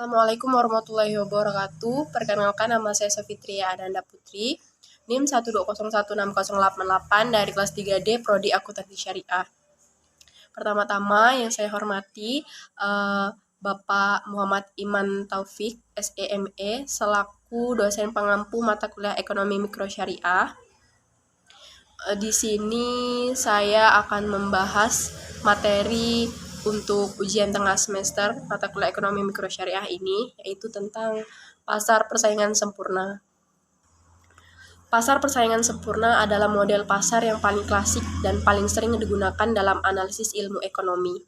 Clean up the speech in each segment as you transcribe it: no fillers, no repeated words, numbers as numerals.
Assalamualaikum warahmatullahi wabarakatuh. Perkenalkan, nama saya Sofitria Ananda Putri, NIM 120160888 dari kelas 3D Prodi Akuntansi Syariah. Pertama-tama yang saya hormati Bapak Muhammad Iman Taufik, SEME, selaku dosen pengampu mata kuliah Ekonomi Mikro Syariah. Di sini saya akan membahas materi untuk ujian tengah semester mata kuliah Ekonomi Mikro Syariah ini, yaitu tentang pasar persaingan sempurna. Pasar persaingan sempurna adalah model pasar yang paling klasik dan paling sering digunakan dalam analisis ilmu ekonomi.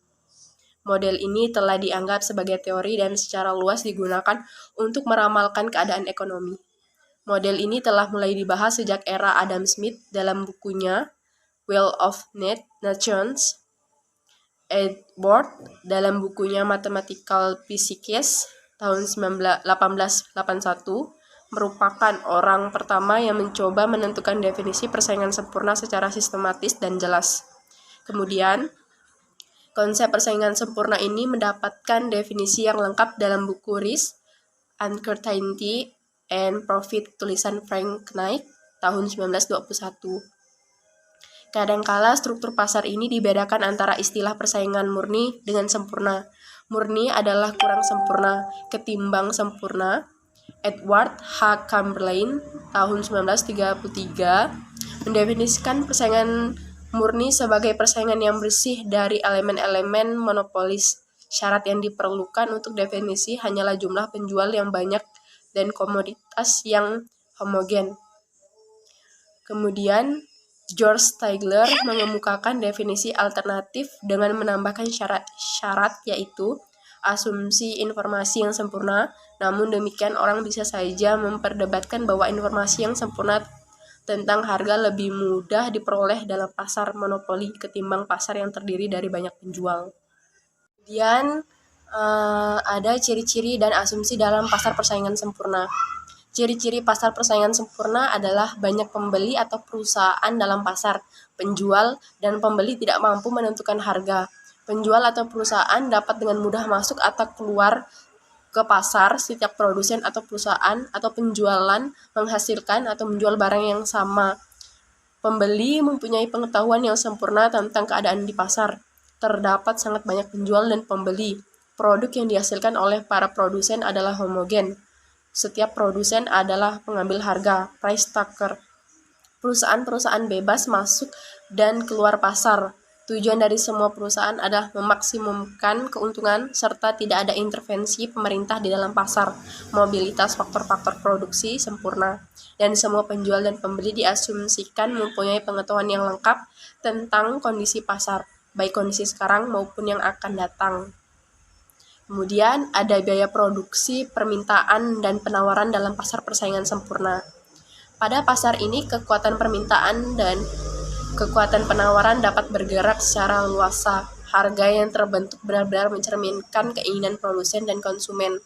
Model ini telah dianggap sebagai teori dan secara luas digunakan untuk meramalkan keadaan ekonomi. Model ini telah mulai dibahas sejak era Adam Smith dalam bukunya Wealth of Nations, Edward dalam bukunya Mathematical Physics tahun 1881 merupakan orang pertama yang mencoba menentukan definisi persaingan sempurna secara sistematis dan jelas. Kemudian, konsep persaingan sempurna ini mendapatkan definisi yang lengkap dalam buku Risk, Uncertainty, and Profit tulisan Frank Knight tahun 1921. Kadangkala struktur pasar ini dibedakan antara istilah persaingan murni dengan sempurna. Murni adalah kurang sempurna ketimbang sempurna. Edward H. Chamberlain tahun 1933 mendefinisikan persaingan murni sebagai persaingan yang bersih dari elemen-elemen monopolis. Syarat yang diperlukan untuk definisi hanyalah jumlah penjual yang banyak dan komoditas yang homogen. Kemudian, George Stigler mengemukakan definisi alternatif dengan menambahkan syarat yaitu asumsi informasi yang sempurna. Namun demikian, orang bisa saja memperdebatkan bahwa informasi yang sempurna tentang harga lebih mudah diperoleh dalam pasar monopoli ketimbang pasar yang terdiri dari banyak penjual. Kemudian ada ciri-ciri dan asumsi dalam pasar persaingan sempurna. Ciri-ciri pasar persaingan sempurna adalah banyak pembeli atau perusahaan dalam pasar. Penjual dan pembeli tidak mampu menentukan harga. Penjual atau perusahaan dapat dengan mudah masuk atau keluar ke pasar. Setiap produsen atau perusahaan atau penjualan menghasilkan atau menjual barang yang sama. Pembeli mempunyai pengetahuan yang sempurna tentang keadaan di pasar. Terdapat sangat banyak penjual dan pembeli. Produk yang dihasilkan oleh para produsen adalah homogen. Setiap produsen adalah pengambil harga, price taker. Perusahaan-perusahaan bebas masuk dan keluar pasar. Tujuan dari semua perusahaan adalah memaksimumkan keuntungan serta tidak ada intervensi pemerintah di dalam pasar. Mobilitas faktor-faktor produksi sempurna. Dan semua penjual dan pembeli diasumsikan mempunyai pengetahuan yang lengkap tentang kondisi pasar, baik kondisi sekarang maupun yang akan datang. Kemudian ada biaya produksi, permintaan, dan penawaran dalam pasar persaingan sempurna. Pada pasar ini, kekuatan permintaan dan kekuatan penawaran dapat bergerak secara luasa. Harga yang terbentuk benar-benar mencerminkan keinginan produsen dan konsumen.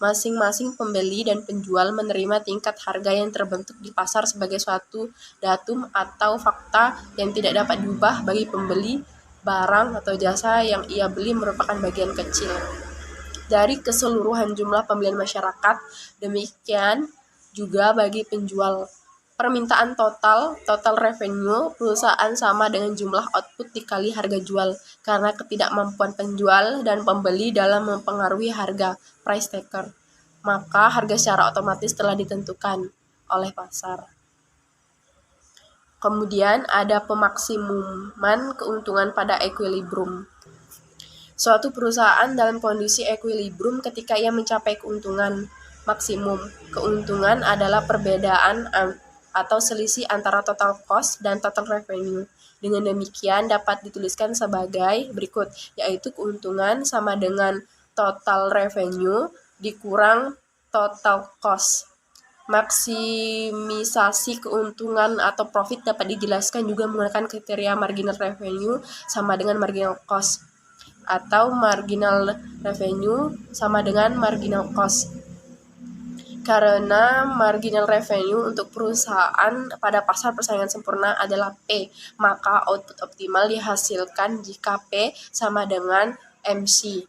Masing-masing pembeli dan penjual menerima tingkat harga yang terbentuk di pasar sebagai suatu datum atau fakta yang tidak dapat diubah bagi pembeli. Barang atau jasa yang ia beli merupakan bagian kecil dari keseluruhan jumlah pembelian masyarakat. Demikian juga bagi penjual. Permintaan total revenue perusahaan sama dengan jumlah output dikali harga jual, karena ketidakmampuan penjual dan pembeli dalam mempengaruhi harga, price taker. Maka harga secara otomatis telah ditentukan oleh pasar. Kemudian ada pemaksimuman keuntungan pada equilibrium. Suatu perusahaan dalam kondisi equilibrium ketika ia mencapai keuntungan maksimum. Keuntungan adalah perbedaan atau selisih antara total cost dan total revenue. Dengan demikian dapat dituliskan sebagai berikut, yaitu keuntungan sama dengan total revenue dikurang total cost. Maksimisasi keuntungan atau profit dapat dijelaskan juga menggunakan kriteria marginal revenue sama dengan marginal cost, atau marginal revenue sama dengan marginal cost. Karena marginal revenue untuk perusahaan pada pasar persaingan sempurna adalah P, maka output optimal dihasilkan jika P sama dengan MC.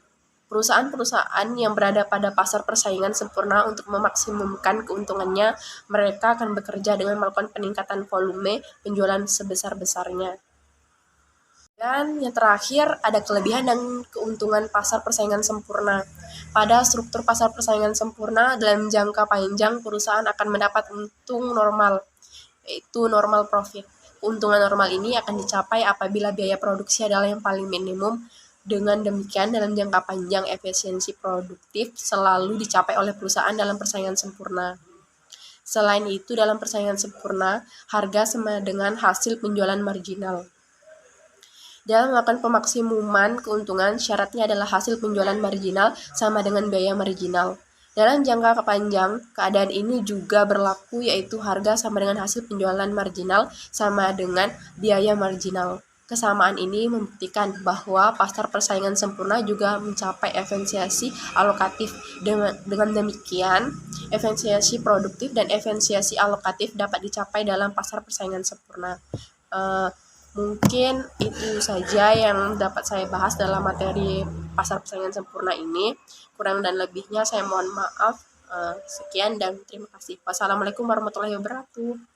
Perusahaan-perusahaan yang berada pada pasar persaingan sempurna untuk memaksimumkan keuntungannya, mereka akan bekerja dengan melakukan peningkatan volume penjualan sebesar-besarnya. Dan yang terakhir, ada kelebihan dan keuntungan pasar persaingan sempurna. Pada struktur pasar persaingan sempurna, dalam jangka panjang perusahaan akan mendapat untung normal, yaitu normal profit. Keuntungan normal ini akan dicapai apabila biaya produksi adalah yang paling minimum. Dengan demikian, dalam jangka panjang efisiensi produktif selalu dicapai oleh perusahaan dalam persaingan sempurna. Selain itu, dalam persaingan sempurna, harga sama dengan hasil penjualan marginal. Dalam melakukan pemaksimuman keuntungan, syaratnya adalah hasil penjualan marginal sama dengan biaya marginal. Dalam jangka panjang, keadaan ini juga berlaku, yaitu harga sama dengan hasil penjualan marginal sama dengan biaya marginal. Kesamaan ini membuktikan bahwa pasar persaingan sempurna juga mencapai efisiensi alokatif. Dengan demikian, efisiensi produktif dan efisiensi alokatif dapat dicapai dalam pasar persaingan sempurna. Mungkin itu saja yang dapat saya bahas dalam materi pasar persaingan sempurna ini. Kurang dan lebihnya saya mohon maaf. Sekian dan terima kasih. Wassalamualaikum warahmatullahi wabarakatuh.